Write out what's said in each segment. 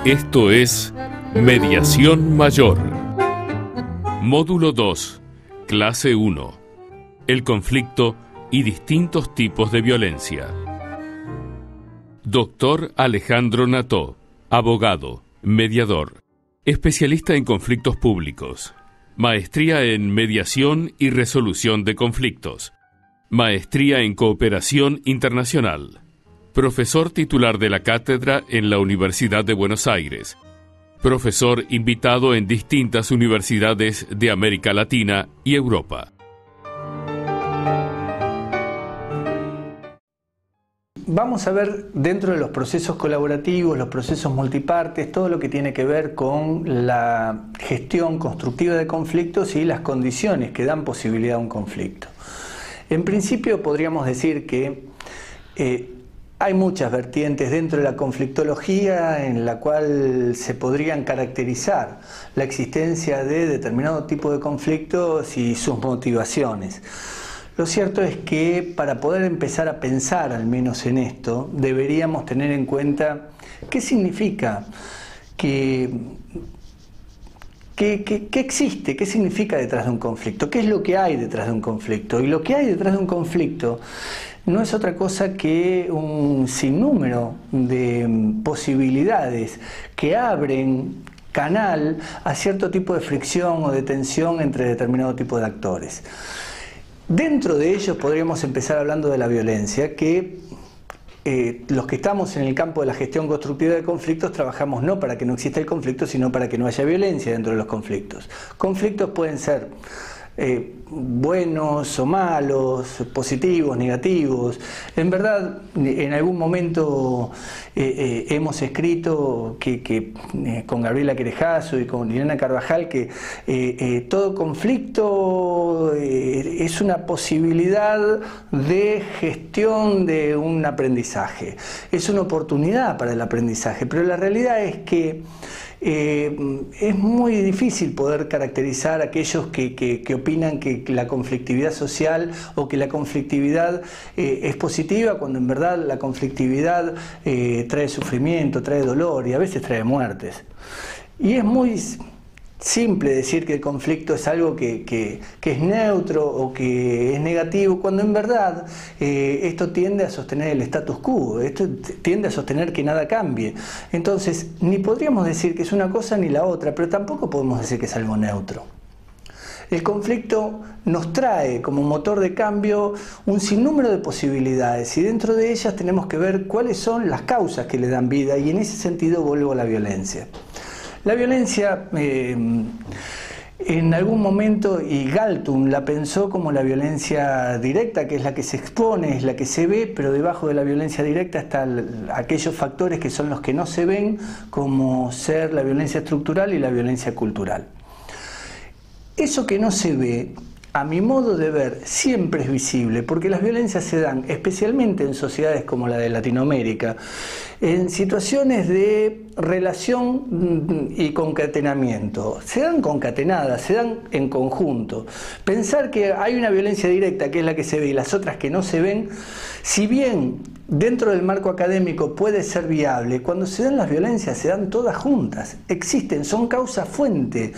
Esto es Mediación Mayor. Módulo 2, Clase 1. El conflicto y distintos tipos de violencia. Dr. Alejandro Nató, abogado, mediador, especialista en conflictos públicos, maestría en mediación y resolución de conflictos, maestría en cooperación internacional, profesor titular de la cátedra en la Universidad de Buenos Aires, profesor invitado en distintas universidades de América Latina y Europa. Vamos a ver dentro de los procesos colaborativos, los procesos multipartes, todo lo que tiene que ver con la gestión constructiva de conflictos y las condiciones que dan posibilidad a un conflicto. En principio podríamos decir que hay muchas vertientes dentro de la conflictología en la cual se podrían caracterizar la existencia de determinado tipo de conflictos y sus motivaciones. Lo cierto es que para poder empezar a pensar al menos en esto, deberíamos tener en cuenta qué significa, qué existe, qué significa detrás de un conflicto, qué es lo que hay detrás de un conflicto. Y lo que hay detrás de un conflicto no es otra cosa que un sinnúmero de posibilidades que abren canal a cierto tipo de fricción o de tensión entre determinado tipo de actores. Dentro de ellos podríamos empezar hablando de la violencia, que los que estamos en el campo de la gestión constructiva de conflictos trabajamos no para que no exista el conflicto, sino para que no haya violencia dentro de los conflictos. Conflictos pueden ser buenos o malos, positivos, negativos. En verdad, en algún momento hemos escrito con Gabriela Querejazo y con Liliana Carvajal que todo conflicto es una posibilidad de gestión de un aprendizaje. Es una oportunidad para el aprendizaje, pero la realidad es que es muy difícil poder caracterizar a aquellos que opinan que la conflictividad social o que la conflictividad es positiva, cuando en verdad la conflictividad trae sufrimiento, trae dolor y a veces trae muertes. Y es muy simple decir que el conflicto es algo que es neutro o que es negativo, cuando en verdad esto tiende a sostener el status quo, esto tiende a sostener que nada cambie. Entonces, ni podríamos decir que es una cosa ni la otra, pero tampoco podemos decir que es algo neutro. El conflicto nos trae como motor de cambio un sinnúmero de posibilidades y dentro de ellas tenemos que ver cuáles son las causas que le dan vida, y en ese sentido vuelvo a la violencia. La violencia, en algún momento, y Galtung la pensó como la violencia directa, que es la que se expone, es la que se ve, pero debajo de la violencia directa están aquellos factores que son los que no se ven, como ser la violencia estructural y la violencia cultural. Eso que no se ve, a mi modo de ver, siempre es visible, porque las violencias se dan, especialmente en sociedades como la de Latinoamérica, en situaciones de relación y concatenamiento. Se dan concatenadas, se dan en conjunto. Pensar que hay una violencia directa, que es la que se ve, y las otras que no se ven, si bien dentro del marco académico puede ser viable, cuando se dan las violencias se dan todas juntas, existen, son causa-fuente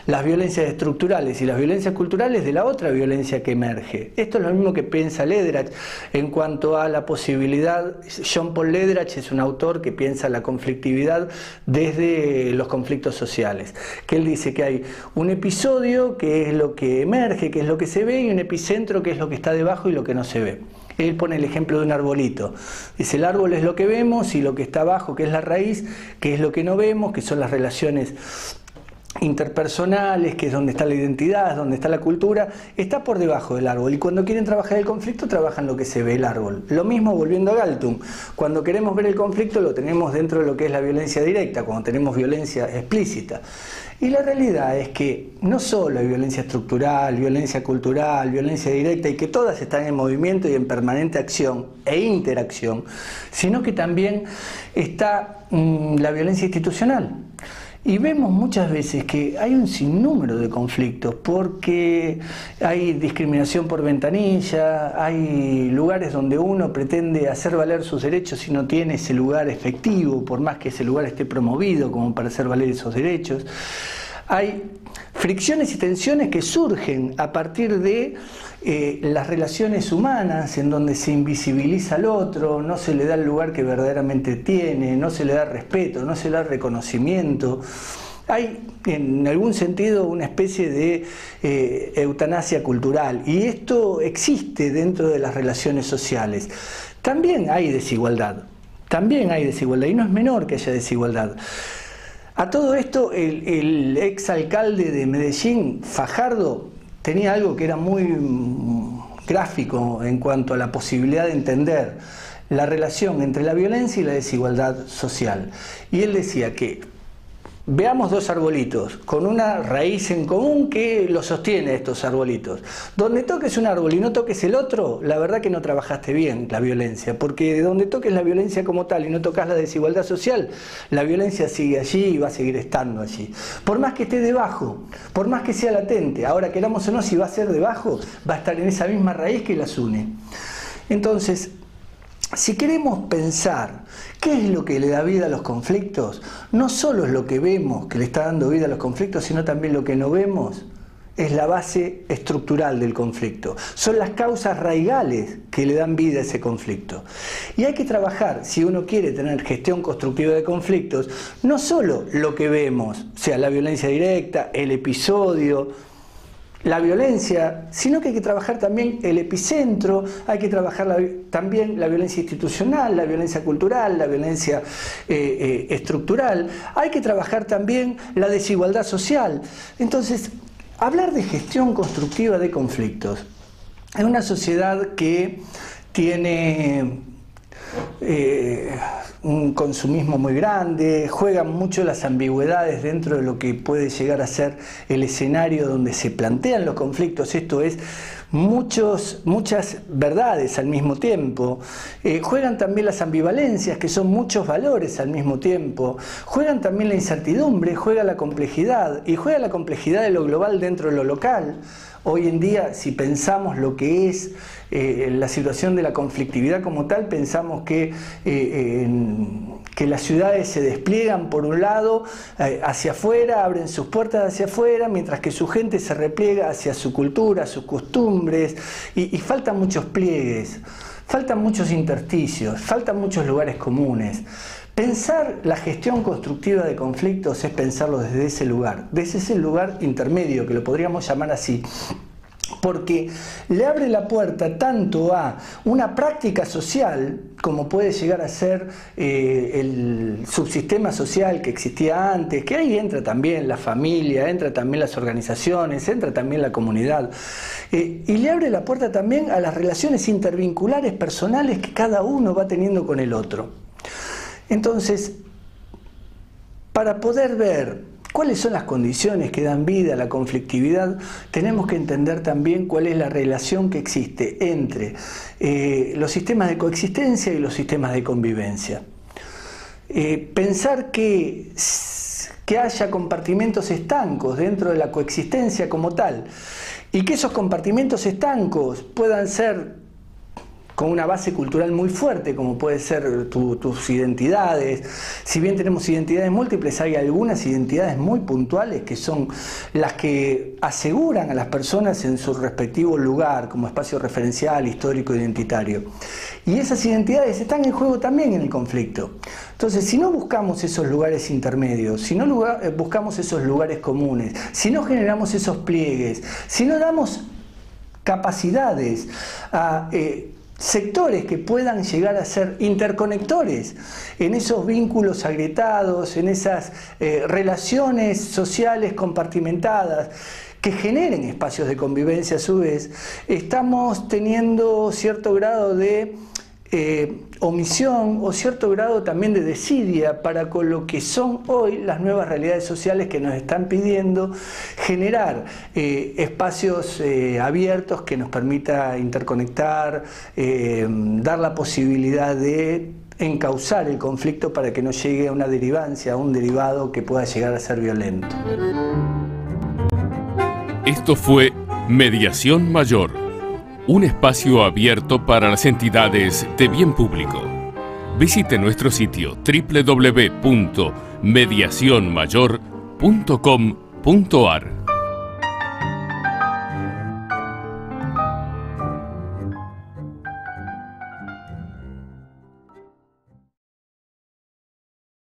las violencias estructurales y las violencias culturales de la otra violencia que emerge. Esto es lo mismo que piensa Lederach en cuanto a la posibilidad. Jean Paul Lederach es un autor que piensa la conflictividad desde los conflictos sociales, que él dice que hay un episodio que es lo que emerge, que es lo que se ve, y un epicentro que es lo que está debajo y lo que no se ve. Él pone el ejemplo de un arbolito. Dice, el árbol es lo que vemos y lo que está abajo, que es la raíz, que es lo que no vemos, que son las relaciones interpersonales, que es donde está la identidad, donde está la cultura, está por debajo del árbol. Y cuando quieren trabajar el conflicto, trabajan lo que se ve, el árbol. Lo mismo volviendo a Galtung. Cuando queremos ver el conflicto, lo tenemos dentro de lo que es la violencia directa, cuando tenemos violencia explícita. Y la realidad es que no solo hay violencia estructural, violencia cultural, violencia directa, y que todas están en movimiento y en permanente acción e interacción, sino que también está la violencia institucional. Y vemos muchas veces que hay un sinnúmero de conflictos porque hay discriminación por ventanilla, hay lugares donde uno pretende hacer valer sus derechos y no tiene ese lugar efectivo, por más que ese lugar esté promovido como para hacer valer esos derechos. Hay fricciones y tensiones que surgen a partir de las relaciones humanas, en donde se invisibiliza al otro, no se le da el lugar que verdaderamente tiene, no se le da respeto, no se le da reconocimiento. Hay en algún sentido una especie de eutanasia cultural, y esto existe dentro de las relaciones sociales. También hay desigualdad, y no es menor que haya desigualdad. A todo esto, el exalcalde de Medellín, Fajardo, tenía algo que era muy gráfico en cuanto a la posibilidad de entender la relación entre la violencia y la desigualdad social. Y él decía que veamos dos arbolitos con una raíz en común que los sostiene estos arbolitos. Donde toques un árbol y no toques el otro, la verdad que no trabajaste bien la violencia, porque donde toques la violencia como tal y no tocas la desigualdad social, la violencia sigue allí y va a seguir estando allí. Por más que esté debajo, por más que sea latente, ahora queramos o no, si va a ser debajo, va a estar en esa misma raíz que las une. Entonces, si queremos pensar qué es lo que le da vida a los conflictos, no solo es lo que vemos que le está dando vida a los conflictos, sino también lo que no vemos es la base estructural del conflicto. Son las causas raigales que le dan vida a ese conflicto. Y hay que trabajar, si uno quiere tener gestión constructiva de conflictos, no solo lo que vemos, o sea, la violencia directa, el episodio, la violencia, sino que hay que trabajar también el epicentro, hay que trabajar también la violencia institucional, la violencia cultural, la violencia estructural, hay que trabajar también la desigualdad social. Entonces, hablar de gestión constructiva de conflictos en una sociedad que tiene un consumismo muy grande, juegan mucho las ambigüedades dentro de lo que puede llegar a ser el escenario donde se plantean los conflictos, esto es, muchas verdades al mismo tiempo, juegan también las ambivalencias, que son muchos valores al mismo tiempo, juegan también la incertidumbre, juega la complejidad, y juega la complejidad de lo global dentro de lo local. Hoy en día, si pensamos lo que es la situación de la conflictividad como tal, pensamos que las ciudades se despliegan por un lado hacia afuera, abren sus puertas hacia afuera, mientras que su gente se repliega hacia su cultura, sus costumbres, y faltan muchos pliegues, faltan muchos intersticios, faltan muchos lugares comunes. Pensar la gestión constructiva de conflictos es pensarlo desde ese lugar intermedio, que lo podríamos llamar así, porque le abre la puerta tanto a una práctica social, como puede llegar a ser el subsistema social que existía antes, que ahí entra también la familia, entra también las organizaciones, entra también la comunidad, y le abre la puerta también a las relaciones intervinculares personales que cada uno va teniendo con el otro. Entonces, para poder ver cuáles son las condiciones que dan vida a la conflictividad, tenemos que entender también cuál es la relación que existe entre los sistemas de coexistencia y los sistemas de convivencia. Pensar que haya compartimentos estancos dentro de la coexistencia como tal, y que esos compartimentos estancos puedan ser con una base cultural muy fuerte, como puede ser tus identidades. Si bien tenemos identidades múltiples, hay algunas identidades muy puntuales que son las que aseguran a las personas en su respectivo lugar como espacio referencial, histórico, identitario. Y esas identidades están en juego también en el conflicto. Entonces, si no buscamos esos lugares intermedios, si no buscamos esos lugares comunes, si no generamos esos pliegues, si no damos capacidades a sectores que puedan llegar a ser interconectores en esos vínculos agrietados, en esas relaciones sociales compartimentadas que generen espacios de convivencia a su vez, estamos teniendo cierto grado de omisión o cierto grado también de desidia para con lo que son hoy las nuevas realidades sociales que nos están pidiendo generar espacios abiertos que nos permita interconectar, dar la posibilidad de encauzar el conflicto para que no llegue a una derivancia, a un derivado que pueda llegar a ser violento. Esto fue Mediación Mayor, un espacio abierto para las entidades de bien público. Visite nuestro sitio www.mediacionmayor.com.ar.